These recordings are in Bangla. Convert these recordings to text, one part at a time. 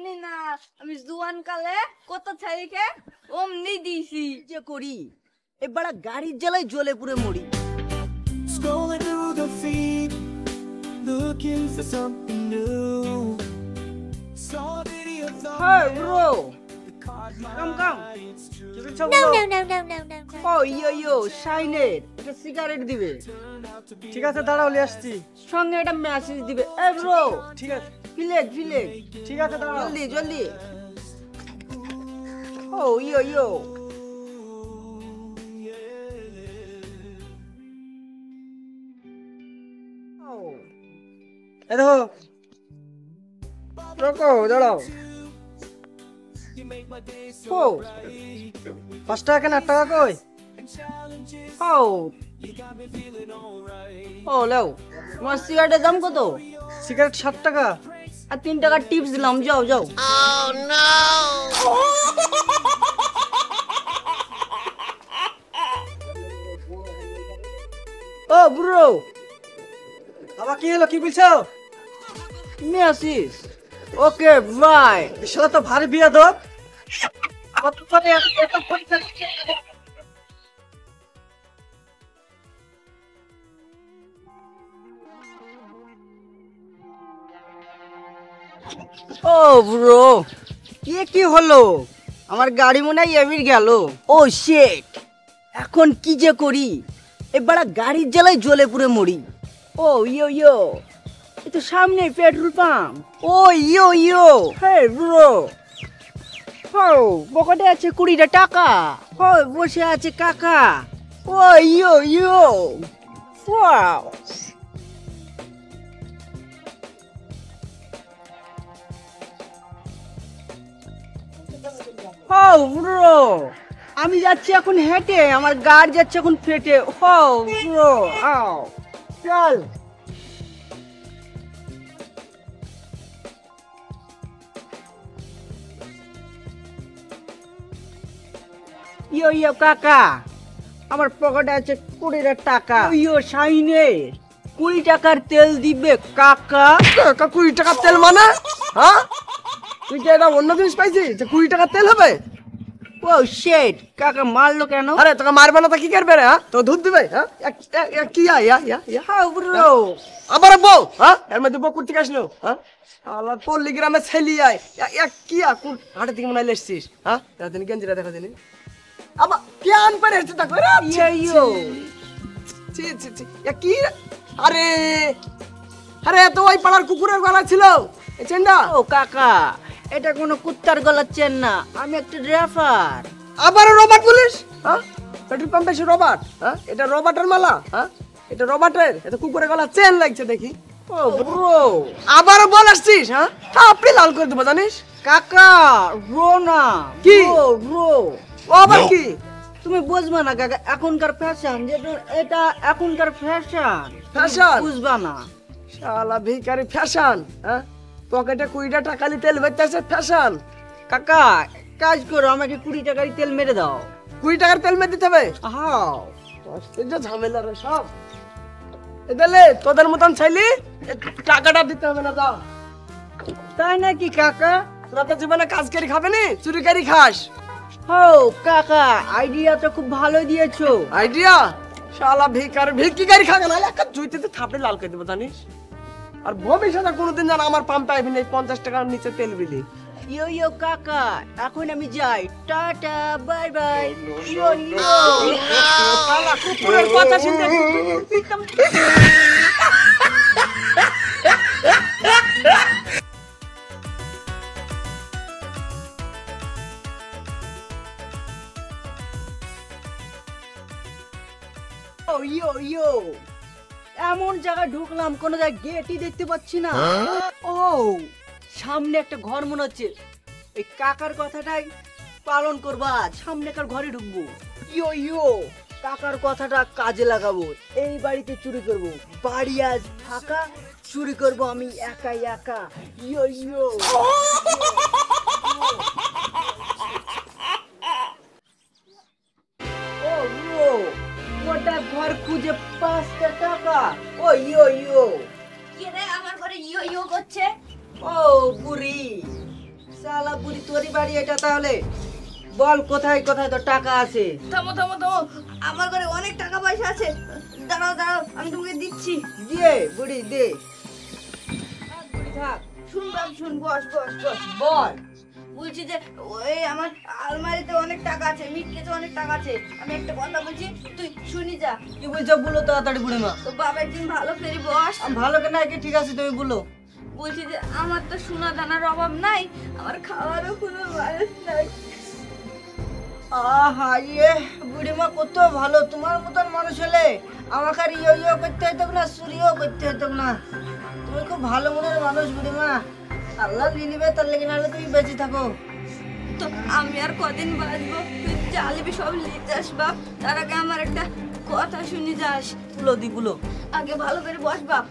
জানি না আমি জুয়ান কালে কত ছাইকে অমনি দিছি যে করি এবার গাড়ির জ্বালায় জ্বলে পুড়ে মরি। Scrolling through the feed, looking for something new. Saw a video, thought Hey bro, caught my come. eye. It's true. ও ইয়ো শাইনের একটা সিগারেট দিবে। ঠিক আছে দাঁড়াও নিয়ে আসছি। সঙ্গে একটা মেসেজ দিবে। এ ব্রো ঠিক আছে ফিলেক ঠিক আছে দাঁড়াও। জলদি ও ইয়ো এই দেখো রকো দাঁড়াও। ও 5 টাকা কেন 8 টাকা কই? ও লাও তোমার সিগারেটের দাম কত? সিগারেট 7 টাকা। আর 3 টাকা টিপস দিলাম, যাও ও ব্রো আবার কি হলো, কি বলছো? Message okay bye. শালা তো ভারী বিয়া দো। কত করে এত পয়সা? ও ব্রো কি হলো? আমার গাড়ি মনে হয় এবির গেল। ও শিট, এখন কি যে করি? এবার গাড়ির জ্বালায় জ্বলে পুড়ে মরি। ও ইয়ো এ তো সামনে পেট্রোল পাম্প। ও ইয়ো হে ব্রো, ও পকেটে আছে 20 টাকা। ও বসে আছে কাকা। ও ইয়ো ওয়াও। ও ব্রো আমি যাচ্ছি এখন হেঁটে, আমার গাড়ি যাচ্ছে এখন ফেটে। ও ব্রো আও চল। ইয়ো কাকা, আমার পকেটে আছে 20 টাকা। ইয়ো শাইনে 20 টাকার তেল দিবে কাকা। 20 টাকা তেল মানে? হ্যাঁ তুই কি এটা অন্য জিনিস পাইছিস যে 20 টাকা তেল হবে? ও শিট, কাকা মারলো কেন? আরে তোকে মারবে না তো কি করবে রে? হ্যাঁ তো দুধ দিবে? হ্যাঁ কি হাউ ব্রো আবার বউ? হ্যাঁ এর মধ্যে বউ করতে আসলো? হ্যাঁ আল্লাহ পল্লী গ্রামে ছেলি আয় কি হাটে থেকে মনে হয় এসছিস? হ্যাঁ দিন গেঞ্জিটা দেখা দিনি আবার প্যান পরে এসে থাকবে রে। ইয়ো কি আরে তো ওই পাড়ার কুকুরের গলা ছিল এই চেনটা। ও কাকা, এটা কোনো কুত্তার গলার চেন না, আমি একটা ড্রাইভার। আবার রবার্ট বলিস? হ্যাঁ পেট্রোল পাম্পে এসে রবার্ট? হ্যাঁ এটা রবার্টের মালা? হ্যাঁ এটা রবার্টের, এটা কুকুরের গলা চেন লাগছে দেখি। ও ব্রো আবার বল আসছিস? হ্যাঁ আপনি লাল করে দেবো জানিস? কাকা ব্রো না কি? ব্রো ও আবার কি? তুমি বুঝবা না কাকা, এখনকার ফ্যাশন যেটা, এটা এখনকার ফ্যাশন। Fashion? বুঝবা না। শালা ভিখারি ফ্যাশন। হ্যাঁ পকেটে 20 টাকা তেল ভরতেছে ফ্যাশন। কাকা কাজ করো, আমাকে 20 টাকার তেল মেরে দাও। 20 টাকার তেল মেরে দিতে হবে? হাও আশ্চর্য ঝামেলা রে সব। এদালে তোদের মতন চাইলি টাকাটা দিতে হবে না। দাও তাই নাকি কাকা? তোরা তো জীবনে কাজ করে খাবে নি, চুরি করে খাস। হো কাকা, আইডিয়া তো খুব ভালো দিয়েছো। আইডিয়া? শালা ভিকি গাড়ি খাবে না, একটা জুইতে থাপড়ে লাল করে দেবো জানিস। আর ভবিষ্যতে কোনোদিন যেন আমার পাম্পে আইবি না 50 টাকার নিচে তেল বিলি। ইয়ো কাকা, এখন আমি যাই, টাটা বাই বাই। ইয়ো শালা কুকুরের কথা শুনতে ইয়ো এমন জায়গায় ঢুকলাম, কোনো জায়গায় গেটই দেখতে পাচ্ছি না। ও সামনে একটা ঘর মনে হচ্ছে, এই কাকার কথাটাই পালন করবা, সামনেকার ঘরে ঢুকবো। ইয়ো কাকার কথাটা কাজে লাগাবো, এই বাড়িতে চুরি করব। বাড়ি আজ ফাঁকা, চুরি করব আমি একা। ইয়ো ও ব্রো, গোটা ঘর খুঁজে 5 টাকা। ও ইয়ো কি রে আমার ঘরে ইয়ো করছে? ও বুড়ি শালা বুড়ি তোরই বাড়ি এটা তাহলে? বল কোথায় কোথায় তোর টাকা আছে? থামো থামো থামো, আমার ঘরে অনেক টাকা পয়সা আছে। দাঁড়াও দাঁড়াও, আমি তোমাকে দিচ্ছি। দিয়ে বুড়ি দে। বুড়ি থাক, শুন বাপ শুন, বস বস বস। বল। বলছি যে ওই আমার আলমারিতে অনেক টাকা আছে, মিটকেছে অনেক টাকা আছে। আমি একটা কথা বলছি, তুই শুনি যা। কি বলছো বলো তাড়াতাড়ি বুড়ি মা। তো বাবা একদিন ভালো ফেরি বস। ভালো কেন কি ঠিক আছে তুমি বলো। বলছি যে আমার তো সোনা দানার অভাব নাই, আমার খাওয়ারও কোনো বয়স নাই। আহা ইয়ে বুড়িমা কত ভালো, তোমার মতন মানুষ হলে আমাকে আর ইয়ো করতে হতো না, চুরিও করতে হতো না। তুমি খুব ভালো মনের মানুষ বুড়িমা। আল্লাহ নিলিবে তার লেগে, নাহলে তুমি বেঁচে থাকো। তো আমি আর কদিন বাঁচবো? তুই চালিবি সব লিখে যাস বাপ, তার আগে আমার একটা কথা শুনি যাস। বুলো দি বুলো। আগে ভালো করে বস বাপ।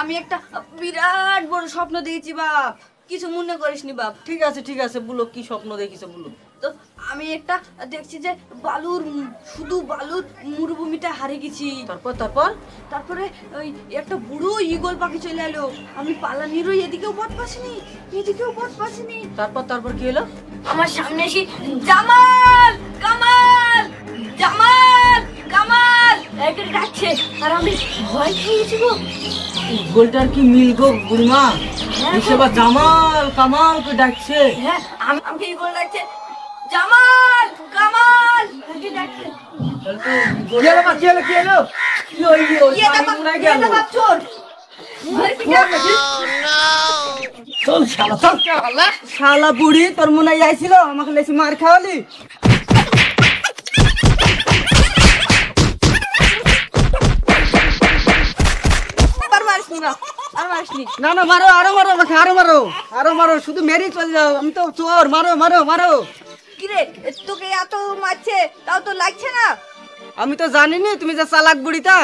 আমি একটা বিরাট বড় স্বপ্ন দেখেছি বাপ, কিছু মনে করিসনি বাপ। ঠিক আছে বুলো, কি স্বপ্ন দেখিছো বুলো। তো আমি একটা দেখছি যে বালুর, শুধু বালুর মরুভূমিটা হারিয়ে গেছি। তারপর তারপরে ওই একটা বুড়ো ঈগল পাখি চলে এলো। আমি পালানিরও এদিকেও পথ পাচ্ছিনি, এদিকেও পথ পাচ্ছিনি। তারপর কি হলো? আমার সামনে এসে জামাল কামাল, জামাল কামাল এটা ডাকছে, আর আমি ভয় পেয়ে গেছি গো। গোলটার কি মিল গো বুড়িমা? হিসেবা জামাল কামাল কে ডাকছে। হ্যাঁ, আমি ঈগল ডাকছে, জামাল কামাল এটা ডাকছে। কি হলো মা, কি হলো কি হলো? চোর। চল শালা চল। শালা বুড়ি তোর মনে আইছিল আমাকে লেসি মার খাওয়ালি। আর মারিসনি বাপ, আর মারিসনি। না মারো, আরো মারো আমাকে, আরো মারো, শুধু মেরেই চলে যাও। আমি তো চোর, মারো। কিরে তোকে এত মারছে তাও তো লাগছে না? আমি তো জানিনি তুমি যে চালাক বুড়িটা।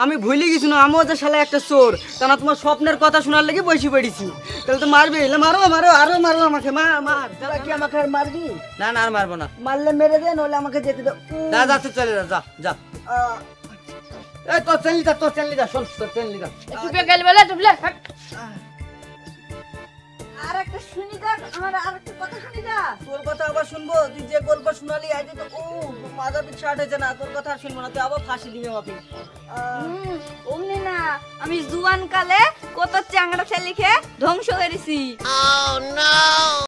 আমি ভুলে গেছি না, আমিও যে শালা একটা চোর। তা না তোমার স্বপ্নের কথা শোনার লেগে বসে পড়েছি। তাহলে তো মারবে, মারো, আরো মারো আমাকে, মার। তাহলে কি আমাকে আর মারবি? না আর মারবো না। মারলে মেরে দে, নইলে আমাকে যেতে দাও। যা তুই চলে যা। এই তোর চেনলি যা শোন, তোর চেনলি যা। চুপে গেল বলে চুপলে। আর একটা শুনি যা, আমার আর একটা কথা শুনি যা। তোর কথা আবার শুনবো? তুই যে গল্প শোনালি আজ তো মাথা পিছু হয়েছে না, তোর কথা আর শুনবো না। তুই আবার ফাঁসি দিবি আমাকে। অমনি না, আমি জুয়ান কালে কত চ্যাংড়া ছেলেকে ধ্বংস করেছি।